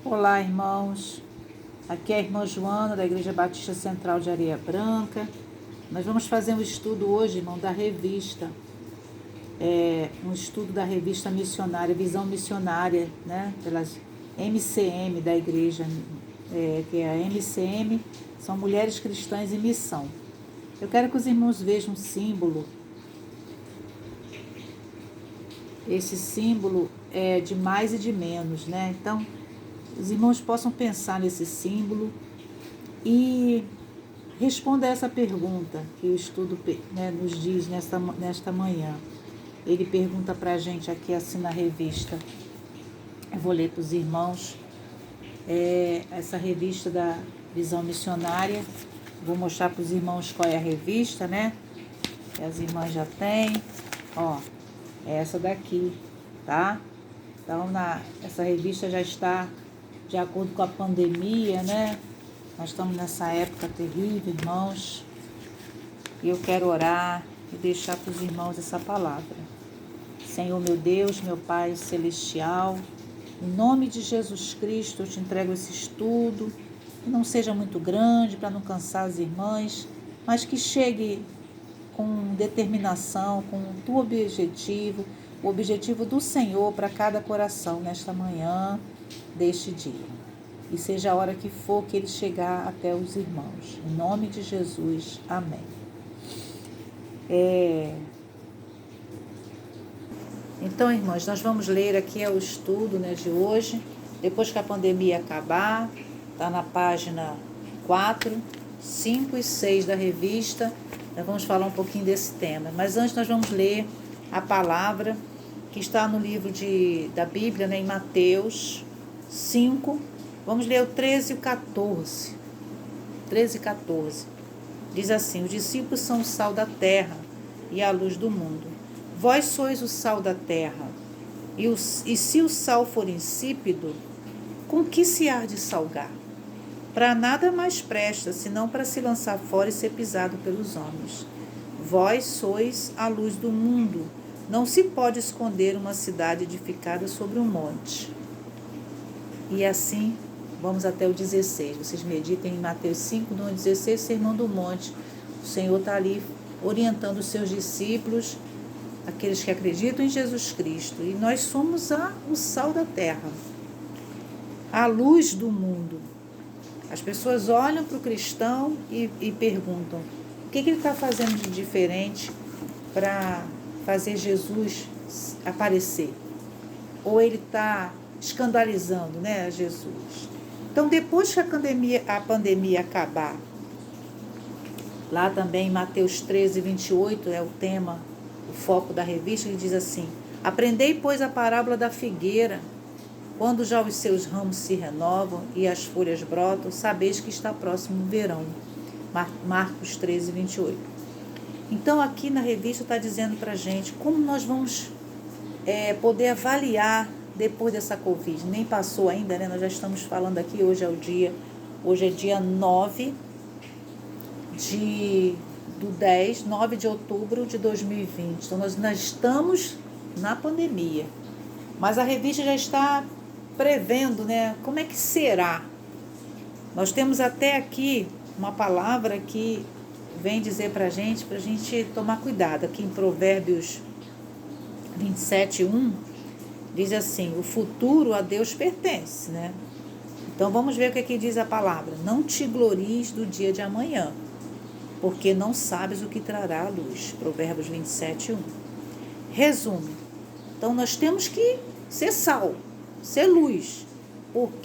Olá, irmãos. Aqui é a irmã Joana, da Igreja Batista Central de Areia Branca. Nós vamos fazer um estudo hoje, irmão, da revista. Um estudo da revista missionária, Visão Missionária, né? Pelas MCM da igreja, que é a MCM, são Mulheres Cristãs em Missão. Eu quero que os irmãos vejam um símbolo. Esse símbolo é de mais e de menos, né? Então, os irmãos possam pensar nesse símbolo e responda essa pergunta que o estudo, né, nos diz nesta manhã. Ele pergunta para a gente aqui assim na revista. Eu vou ler para os irmãos essa revista da Visão Missionária. Vou mostrar para os irmãos qual é a revista, né? Que as irmãs já têm. Ó, é essa daqui, tá? Então, essa revista já está de acordo com a pandemia, né? Nós estamos nessa época terrível, irmãos. E eu quero orar e deixar para os irmãos essa palavra. Senhor, meu Deus, meu Pai celestial, em nome de Jesus Cristo, eu te entrego esse estudo. Que não seja muito grande para não cansar as irmãs, mas que chegue com determinação, com o teu objetivo, o objetivo do Senhor para cada coração nesta manhã deste dia. E seja a hora que for que ele chegar até os irmãos. Em nome de Jesus, amém. Então, irmãos, nós vamos ler aqui o estudo, né, de hoje. Depois que a pandemia acabar, está na página 4, 5 e 6 da revista. Nós vamos falar um pouquinho desse tema. Mas antes nós vamos ler a palavra que está no livro da Bíblia, né, em Mateus 5. Vamos ler o 13 e o 14. 13 e 14. Diz assim: os discípulos são o sal da terra e a luz do mundo. Vós sois o sal da terra. E se o sal for insípido, com que se há de salgar? Para nada mais presta, senão para se lançar fora e ser pisado pelos homens. Vós sois a luz do mundo. Não se pode esconder uma cidade edificada sobre um monte. E assim, vamos até o 16. Vocês meditem em Mateus 5, no 16, Sermão do Monte. O Senhor está ali orientando os seus discípulos, aqueles que acreditam em Jesus Cristo. E nós somos o sal da terra, a luz do mundo. As pessoas olham para o cristão e perguntam: o que ele está fazendo de diferente para fazer Jesus aparecer? Ou ele está escandalizando, né, Jesus? Então, depois que a pandemia acabar, lá também em Mateus 13, 28 é o tema, o foco da revista, ele diz assim: aprendei, pois, a parábola da figueira. Quando já os seus ramos se renovam e as folhas brotam, sabeis que está próximo o verão. Marcos 13, 28. Então, aqui na revista está dizendo para a gente como nós vamos poder avaliar depois dessa Covid. Nem passou ainda, né? Nós já estamos falando aqui, hoje é dia 9 de outubro de 2020. Então, nós estamos na pandemia. Mas a revista já está prevendo, né, como é que será. Nós temos até aqui uma palavra que vem dizer para a gente tomar cuidado. Aqui em Provérbios 27, 1, diz assim: o futuro a Deus pertence, né? Então vamos ver o que aqui diz a palavra. Não te glories do dia de amanhã, porque não sabes o que trará a luz. Provérbios 27, 1. Resumo. Então nós temos que ser sal, ser luz,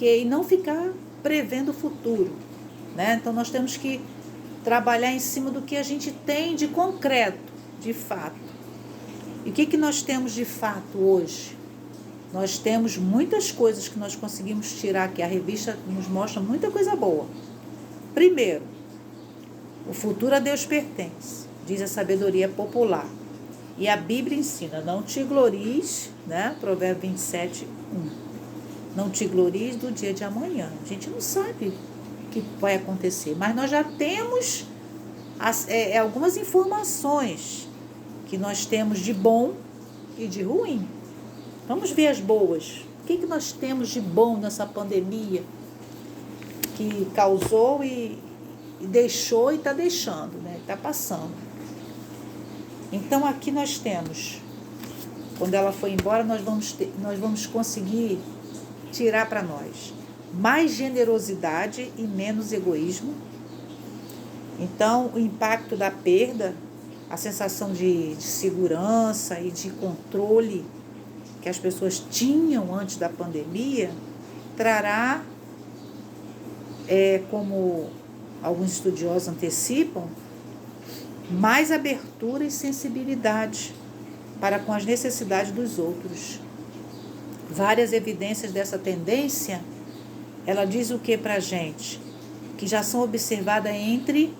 e não ficar prevendo o futuro, né? Então nós temos que trabalhar em cima do que a gente tem de concreto, de fato. E o que nós temos de fato hoje? Nós temos muitas coisas que nós conseguimos tirar aqui. A revista nos mostra muita coisa boa. Primeiro, o futuro a Deus pertence, diz a sabedoria popular. E a Bíblia ensina: não te glories, né? Provérbio 27, 1. Não te glories do dia de amanhã. A gente não sabe o que vai acontecer, mas nós já temos algumas informações que nós temos de bom e de ruim. Vamos ver as boas. que nós temos de bom nessa pandemia que causou e deixou e está deixando, né? Está passando. Então aqui nós temos, quando ela for embora, nós vamos conseguir tirar para nós mais generosidade e menos egoísmo. Então, o impacto da perda, a sensação de segurança e de controle que as pessoas tinham antes da pandemia, trará, como alguns estudiosos antecipam, mais abertura e sensibilidade para com as necessidades dos outros. Várias evidências dessa tendência, ela diz o que para a gente? Que já são observadas entre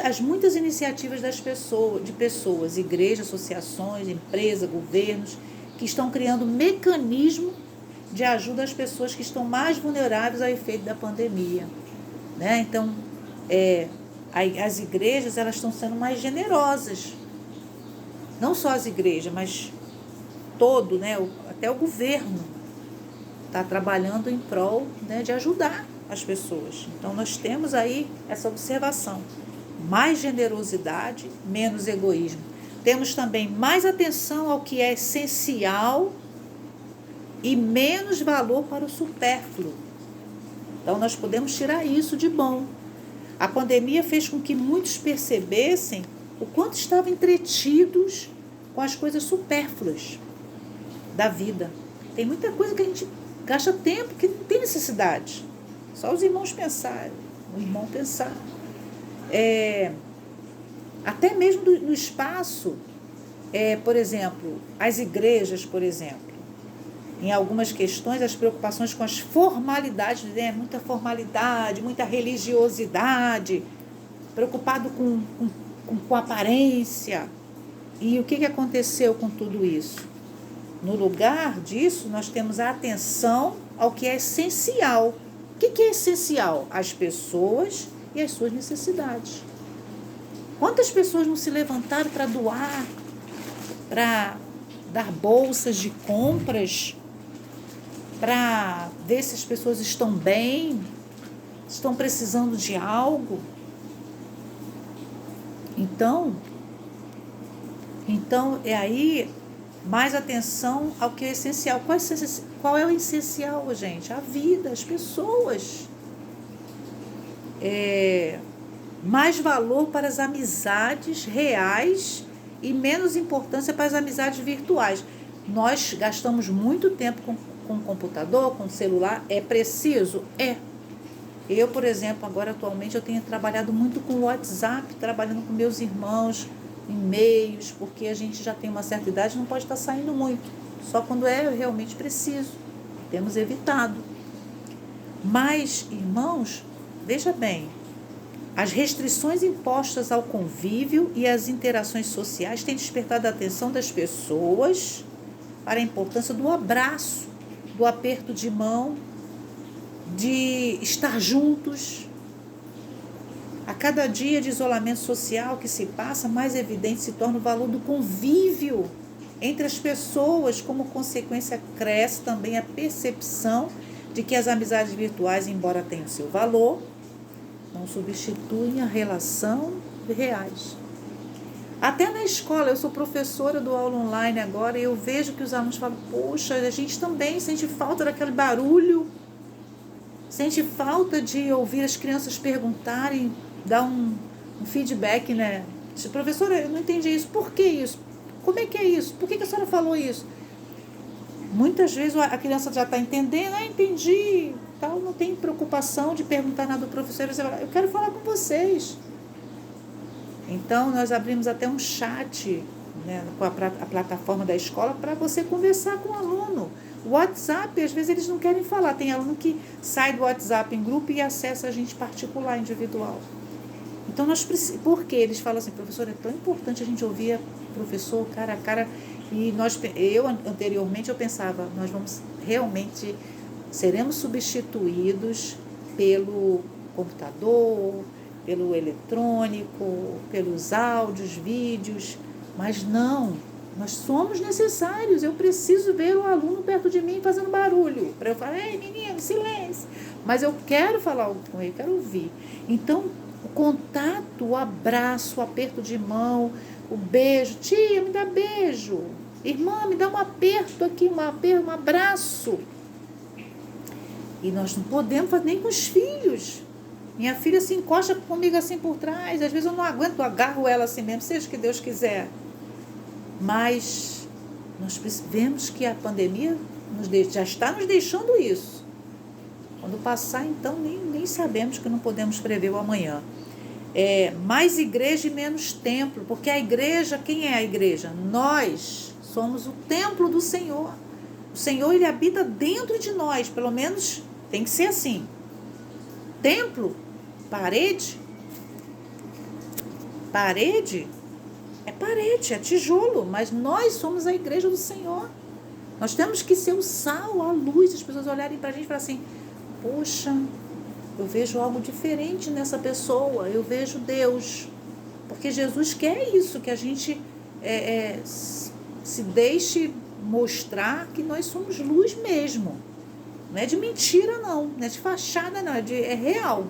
as muitas iniciativas de pessoas, igrejas, associações, empresas, governos, que estão criando mecanismo de ajuda às pessoas que estão mais vulneráveis ao efeito da pandemia, né? Então, as igrejas, elas estão sendo mais generosas. Não só as igrejas, mas todo, né? Até o governo está trabalhando em prol, né, de ajudar as pessoas. Então, nós temos aí essa observação. Mais generosidade, menos egoísmo. Temos também mais atenção ao que é essencial e menos valor para o supérfluo. Então, nós podemos tirar isso de bom. A pandemia fez com que muitos percebessem o quanto estavam entretidos com as coisas supérfluas da vida. Tem muita coisa que a gente gasta tempo que não tem necessidade. Só os irmãos pensarem, o irmão pensar. Até mesmo no espaço, por exemplo, as igrejas, por exemplo, em algumas questões, as preocupações com as formalidades, né? Muita formalidade, muita religiosidade, preocupado com aparência. E o que aconteceu com tudo isso? No lugar disso, nós temos a atenção ao que é essencial. O que é essencial? As pessoas e as suas necessidades. Quantas pessoas não se levantaram para doar, para dar bolsas de compras, para ver se as pessoas estão bem, estão precisando de algo? Então é aí mais atenção ao que é essencial. Qual é o essencial, gente? A vida, as pessoas. Mais valor para as amizades reais e menos importância para as amizades virtuais. Nós gastamos muito tempo com computador, com celular. É preciso? Eu, por exemplo, agora atualmente eu tenho trabalhado muito com o WhatsApp, trabalhando com meus irmãos, e-mails, porque a gente já tem uma certa idade, não pode estar saindo muito, só quando é realmente preciso. Temos evitado. Mas, irmãos, veja bem, as restrições impostas ao convívio e às interações sociais têm despertado a atenção das pessoas para a importância do abraço, do aperto de mão, de estar juntos. A cada dia de isolamento social que se passa, mais evidente se torna o valor do convívio entre as pessoas. Como consequência, cresce também a percepção de que as amizades virtuais, embora tenham seu valor, não substituem a relação reais. Até na escola, eu sou professora do aula online agora, e eu vejo que os alunos falam: poxa, a gente também sente falta daquele barulho, sente falta de ouvir as crianças perguntarem, dar um feedback, né? Professora, eu não entendi isso. Por que isso? Como é que é isso? Por que a senhora falou isso? Muitas vezes a criança já está entendendo, entendi, tal, não tem preocupação de perguntar nada do professor. Você fala: eu quero falar com vocês. Então, nós abrimos até um chat, né, com a plataforma da escola para você conversar com o aluno. O WhatsApp, às vezes, eles não querem falar. Tem aluno que sai do WhatsApp em grupo e acessa a gente particular, individual. Então, nós precisamos... Porque eles falam assim: professor, é tão importante a gente ouvir o professor cara a cara. E eu, anteriormente, eu pensava, nós vamos realmente... seremos substituídos pelo computador, pelo eletrônico, pelos áudios, vídeos, mas não. Nós somos necessários. Eu preciso ver o aluno perto de mim fazendo barulho. Para eu falar, ei, menino, silêncio. Mas eu quero falar com ele, quero ouvir. Então, o contato, o abraço, o aperto de mão, o beijo. Tia, me dá beijo. Irmã, me dá um aperto aqui, um abraço. E nós não podemos fazer nem com os filhos. Minha filha se encosta comigo assim por trás. Às vezes eu não aguento, eu agarro ela assim mesmo, seja o que Deus quiser. Mas nós vemos que a pandemia já está nos deixando isso. Quando passar, então, nem sabemos, que não podemos prever o amanhã. Mais igreja e menos templo, porque a igreja, quem é a igreja? Nós somos o templo do Senhor. O Senhor, ele habita dentro de nós, pelo menos tem que ser assim. Templo, parede é parede, é tijolo, mas nós somos a igreja do Senhor. Nós temos que ser o sal, a luz. As pessoas olharem para a gente e falar assim, poxa, eu vejo algo diferente nessa pessoa, eu vejo Deus. Porque Jesus quer isso, que a gente se deixe mostrar que nós somos luz mesmo. Não é de mentira não é de fachada não, é real.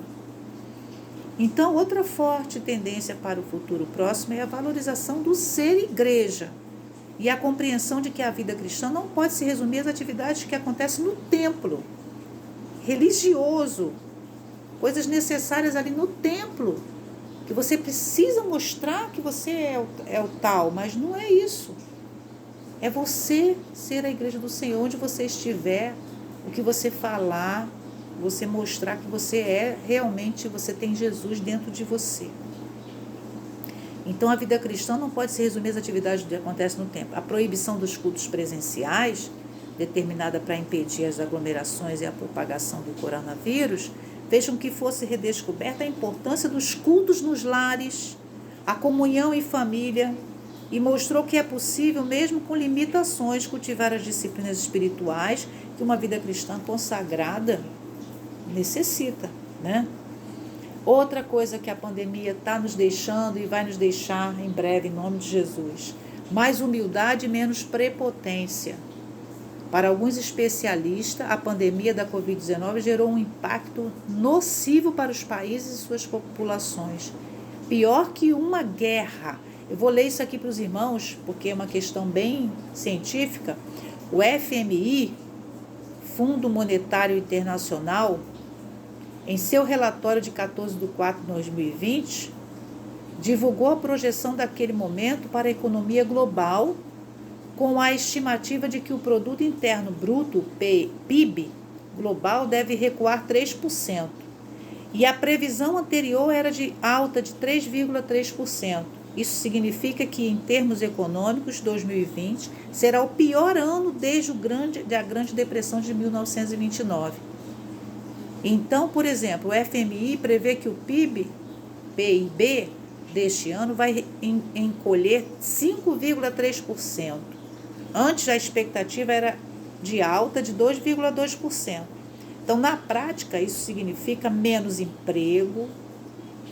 Então, outra forte tendência para o futuro próximo é a valorização do ser igreja e a compreensão de que a vida cristã não pode se resumir às atividades que acontecem no templo religioso, coisas necessárias ali no templo, que você precisa mostrar que você é o tal, mas não é isso. É você ser a igreja do Senhor, onde você estiver, o que você falar, você mostrar que você realmente, você tem Jesus dentro de você. Então, a vida cristã não pode se resumir às atividades que acontecem no templo. A proibição dos cultos presenciais, determinada para impedir as aglomerações e a propagação do coronavírus, fez com que fosse redescoberta a importância dos cultos nos lares, a comunhão em família, e mostrou que é possível, mesmo com limitações, cultivar as disciplinas espirituais que uma vida cristã consagrada necessita, né? Outra coisa que a pandemia está nos deixando e vai nos deixar em breve, em nome de Jesus, mais humildade e menos prepotência. Para alguns especialistas, a pandemia da Covid-19 gerou um impacto nocivo para os países e suas populações. Pior que uma guerra. Eu vou ler isso aqui para os irmãos, porque é uma questão bem científica. O FMI, Fundo Monetário Internacional, em seu relatório de 14/4/2020, divulgou a projeção daquele momento para a economia global, com a estimativa de que o Produto Interno Bruto, PIB, global deve recuar 3%. E a previsão anterior era de alta de 3,3%. Isso significa que, em termos econômicos, 2020 será o pior ano desde a Grande Depressão de 1929. Então, por exemplo, o FMI prevê que o PIB deste ano vai encolher 5,3%. Antes, a expectativa era de alta de 2,2%. Então, na prática, isso significa menos emprego.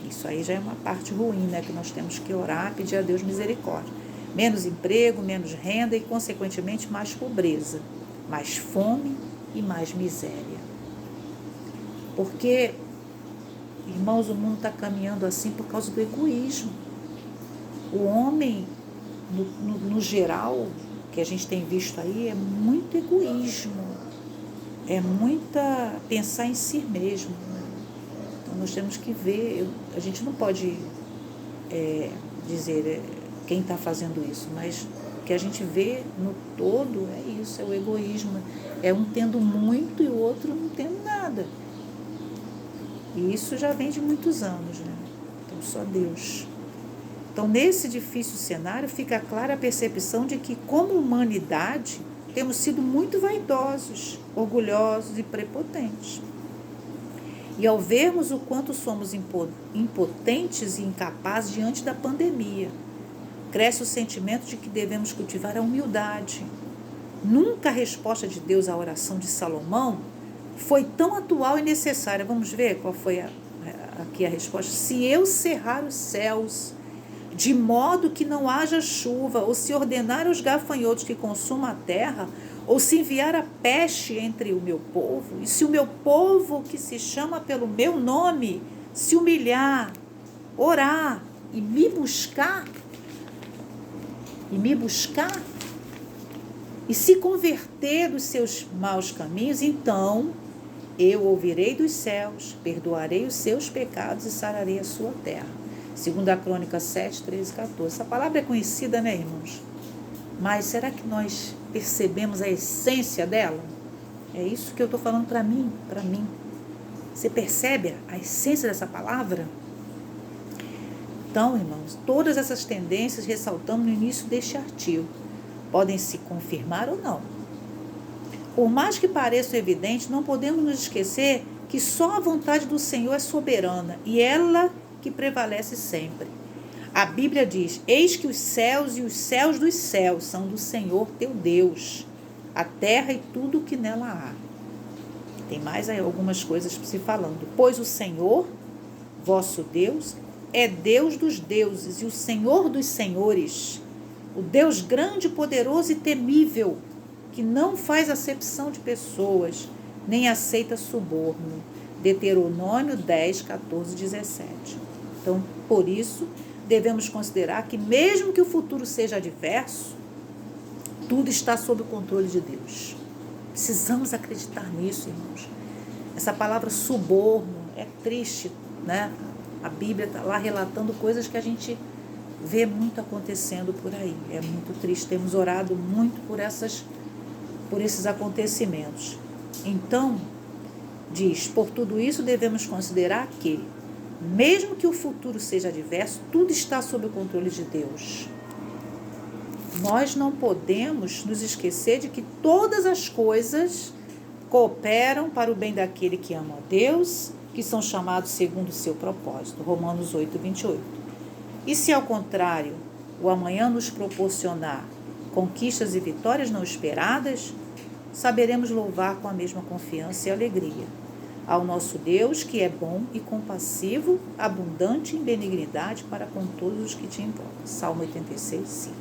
Isso aí já é uma parte ruim, né? Que nós temos que orar, pedir a Deus misericórdia. Menos emprego, menos renda e, consequentemente, mais pobreza, mais fome e mais miséria. Porque, irmãos, o mundo está caminhando assim por causa do egoísmo. O homem, no geral, que a gente tem visto aí, é muito egoísmo. É muita pensar em si mesmo. Então, nós temos que ver, a gente não pode dizer quem está fazendo isso, mas o que a gente vê no todo é isso, é o egoísmo. É um tendo muito e o outro não tendo nada. E isso já vem de muitos anos, né? Então, só Deus. Então, nesse difícil cenário, fica clara a percepção de que, como humanidade, temos sido muito vaidosos, orgulhosos e prepotentes. E ao vermos o quanto somos impotentes e incapazes diante da pandemia, cresce o sentimento de que devemos cultivar a humildade. Nunca a resposta de Deus à oração de Salomão foi tão atual e necessária. Vamos ver qual foi aqui a resposta. Se eu cerrar os céus, de modo que não haja chuva, ou se ordenar aos gafanhotos que consumam a terra, ou se enviar a peste entre o meu povo, e se o meu povo que se chama pelo meu nome se humilhar, orar e me buscar, e se converter dos seus maus caminhos, então eu ouvirei dos céus, perdoarei os seus pecados e sararei a sua terra. 2 Crônicas 7, 13 e 14. Essa palavra é conhecida, né, irmãos? Mas será que nós percebemos a essência dela? É isso que eu estou falando para mim. Você percebe a essência dessa palavra? Então, irmãos, todas essas tendências ressaltamos no início deste artigo. Podem se confirmar ou não. Por mais que pareça evidente, não podemos nos esquecer que só a vontade do Senhor é soberana e ela que prevalece sempre. A Bíblia diz: eis que os céus e os céus dos céus são do Senhor teu Deus, a terra e tudo o que nela há. Tem mais aí algumas coisas se falando. Pois o Senhor, vosso Deus, é Deus dos deuses e o Senhor dos senhores, o Deus grande, poderoso e temível, que não faz acepção de pessoas, nem aceita suborno. Deuteronômio 10, 14 e 17. Então, por isso, devemos considerar que mesmo que o futuro seja adverso, tudo está sob o controle de Deus. Precisamos acreditar nisso, irmãos. Essa palavra suborno é triste, né? A Bíblia está lá relatando coisas que a gente vê muito acontecendo por aí. É muito triste. Temos orado muito por esses acontecimentos. Então, diz, por tudo isso devemos considerar que, mesmo que o futuro seja adverso, tudo está sob o controle de Deus. Nós não podemos nos esquecer de que todas as coisas cooperam para o bem daquele que ama a Deus, que são chamados segundo o seu propósito. Romanos 8, 28. E se, ao contrário, o amanhã nos proporcionar conquistas e vitórias não esperadas, saberemos louvar com a mesma confiança e alegria ao nosso Deus, que é bom e compassivo, abundante em benignidade para com todos os que te invocam. Salmo 86, 5.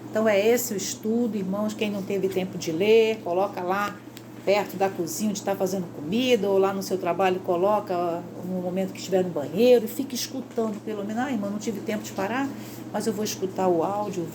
Então é esse o estudo, irmãos. Quem não teve tempo de ler, coloca lá perto da cozinha onde está fazendo comida, ou lá no seu trabalho, coloca no momento que estiver no banheiro e fica escutando, pelo menos, irmão, não tive tempo de parar, mas eu vou escutar o áudio, o vídeo.